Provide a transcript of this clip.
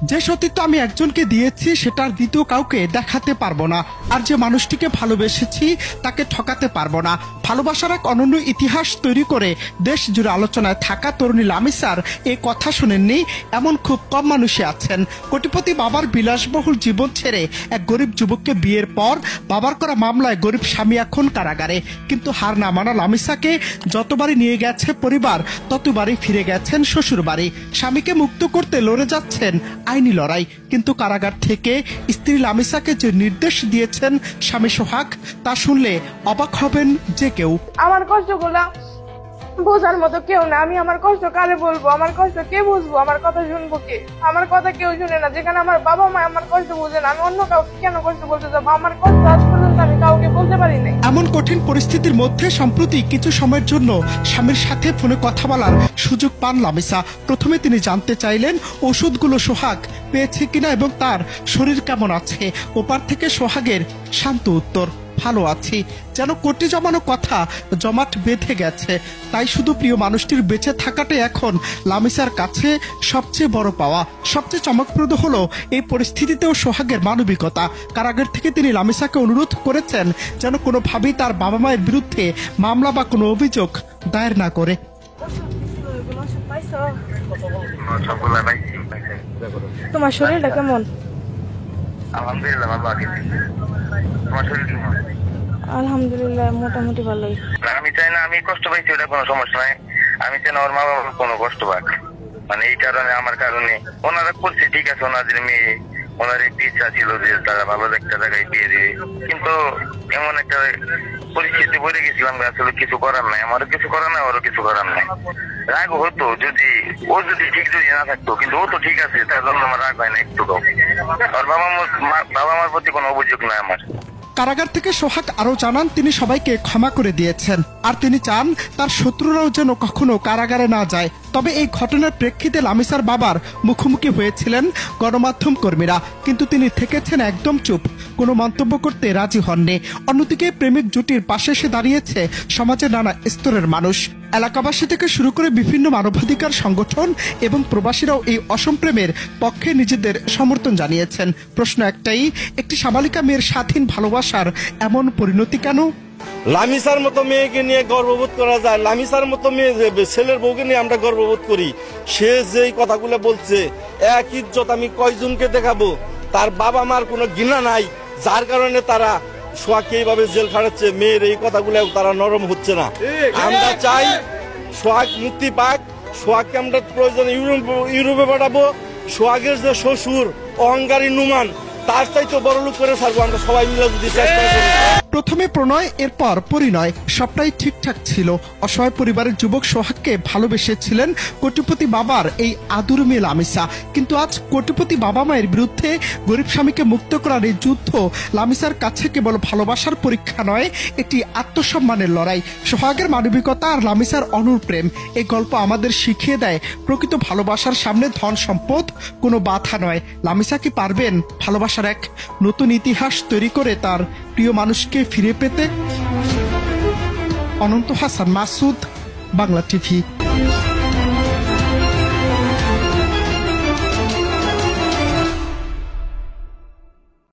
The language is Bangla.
যে সতীত্ব আমি একজনকে দিয়েছি সেটার দ্বিতীয় কাউকে দেখাতে পারবো না, আর যে মানুষটিকে ভালোবেসেছি তাকে ঠকাতে পারবো না। ভালোবাসার এক অনন্য ইতিহাস তৈরি করে দেশ জুড়ে আলোচনায় থাকা তরুণী লামিসার এই কথা শুনেননি এমন খুব কম মানুষই আছেন। কোটিপতি বাবার বিলাসবহুল জীবন ছেড়ে এক গরিব যুবককে বিয়ের পর বাবার করা মামলায় গরিব স্বামী এখন কারাগারে। কিন্তু হার না মানা লামিসাকে যতবারই নিয়ে গেছে পরিবার ততবারই ফিরে গেছেন শ্বশুর বাড়ি। স্বামীকে মুক্ত করতে লড়ে যাচ্ছেন আইনি লড়াই, কিন্তু কারাগার থেকে স্ত্রী লামিসাকে যে নির্দেশ দিয়েছেন স্বামী সোহাগ তা শুনলে অবাক হবেন যে কেউ। আমার কষ্টগুলা বোঝার মতো কেউ না, আমি আমার কষ্ট কারে বলবো, আমার কষ্ট কে বুঝবো, আমার কথা শুনবো কে? আমার কথা কেউ শুনে না। যেখানে আমার বাবা মা আমার কষ্ট বুঝে না, আমি অন্য কাউকে কেন কষ্ট বলতে যাবো? আমার কষ্ট আজ পর্যন্ত আমি কাউকে বলতে পারি নাই। এমন কঠিন পরিস্থিতির মধ্যে সম্প্রতি কিছু সময়ের জন্য স্বামীর সাথে ফোনে কথা বলার সুযোগ পান লামিসা। প্রথমে তিনি জানতে চাইলেন ওষুধগুলো সোহাগ পেয়েছে কিনা এবং তার শরীর কেমন আছে। ওপার থেকে সোহাগের শান্ত উত্তর, ভালো আছি। যেন কোটি জমানো কথা জমাট বেঁধে গেছে। তাই শুধু প্রিয় মানুষটির বেঁচে থাকাটাই এখন লামিসার কাছে সবচেয়ে বড় পাওয়া। সবচেয়ে চমকপ্রদ হলো এই পরিস্থিতিতেও সোহাগের মানবিকতা। কারাগার থেকে তিনি লামিসাকে অনুরোধ করেছেন যেন কোনোভাবেই তার বাবা মায়ের বিরুদ্ধে মামলা বা কোনো অভিযোগ দায়ের না করে। তোমার শরীরটা কেমন? আলহামদুলিল্লাহ মোটামুটি ভালোই। আমি চাই না আমি কষ্ট পাইছি, ওটা কোনো সমস্যা নাই। আমি চাই না ওর মা বাবার কোনো কষ্ট পাক, মানে এই কারণে আমার কারণে ওনারা করছে ঠিক আছে। ওনাদের মেয়ে, ওনার একটি ইচ্ছা ছিল যে তারা ভালো একটা জায়গায় বিয়ে দিবে, কিন্তু এমন একটা পরিস্থিতি পড়ে গেছিলাম আসলে কিছু করার নাই। আমারও কিছু করার নাই, ওরও কিছু করার নাই। রাগ হতো যদি ও যদি ঠিক যদি না থাকতো, কিন্তু ও তো ঠিক আছে, তার জন্য আমার রাগ হয় না একটু। ওর বাবা মার প্রতি কোনো অভিযোগ নাই আমার। কারাগার থেকে সোহাগ আরো জানান তিনি সবাইকে ক্ষমা করে দিয়েছেন, আর তিনি চান তার শত্রুরাও যেন কখনো কারাগারে না যায়। তবে এই ঘটনার প্রেক্ষিতে লামিসার বাবার মুখোমুখি হয়েছিলেন গণমাধ্যম কর্মীরা, কিন্তু তিনি থেকেছেন একদম চুপ, কোনো মন্তব্য করতে রাজি হননি। অন্যদিকে প্রেমিক জুটির পাশে এসে দাঁড়িয়েছে সমাজের নানা স্তরের মানুষ। এলাকাবাসী থেকে শুরু করে বিভিন্ন মানবাধিকার সংগঠন এবং প্রবাসীরাও এই অসম্প্রেমের পক্ষে নিজেদের সমর্থন জানিয়েছেন। প্রশ্ন একটাই, একটি সাবালিকা মেয়ের স্বাধীন ভালোবাসার এমন পরিণতি কেন? লামিসার মতো মেয়েকে নিয়ে গর্ববোধ করা যায়, লামিসার মতো মেয়ে ছেলের বউকে নিয়ে আমরা গর্ববোধ করি। সে যেই কথাগুলো বলছে, এক ইজ্জত আমি কয়জনকে দেখাবো? তার বাবা মার কোনো ঘৃণা নাই, যার কারণে তারা সোহাগকে এইভাবে জেল খাটাচ্ছে। মেয়ের এই কথাগুলো তারা নরম হচ্ছে না। আমরা চাই সোহাগ মুক্তি পাক। সোহাগকে আমরা প্রয়োজনে ইউরোপে পাঠাবো। সোহাগের যে শ্বশুর অহংকারী নুমান, তার চাইতে বড় লোক করে ছাড়বো আমরা সবাই মিলে যদি চেষ্টা করি। প্রথমে প্রণয়, এরপর পরিণয়, সবটাই ঠিকঠাক ছিল। অসহায় পরিবারের যুবক সোহাগকে ভালোবেসেছিলেন কোটিপতি বাবার এই আদুর মেয়ে লামিসা। কিন্তু আজ কোটিপতি বাবা মায়ের বিরুদ্ধে গরিব স্বামীকে মুক্ত করার এই যুদ্ধ লামিসার কাছে কেবল ভালোবাসার পরীক্ষা নয়, এটি আত্মসম্মানের লড়াই। সোহাগের মানবিকতা আর লামিসার অনূর প্রেম, এই গল্প আমাদের শিখিয়ে দেয় প্রকৃত ভালোবাসার সামনে ধন সম্পদ কোনো বাধা নয়। লামিসা কি পারবেন ভালোবাসার এক নতুন ইতিহাস তৈরি করে তার প্রিয় মানুষকে ফিরে পেতে? অনন্ত হাসান মাসুদ, বাংলা টিভি।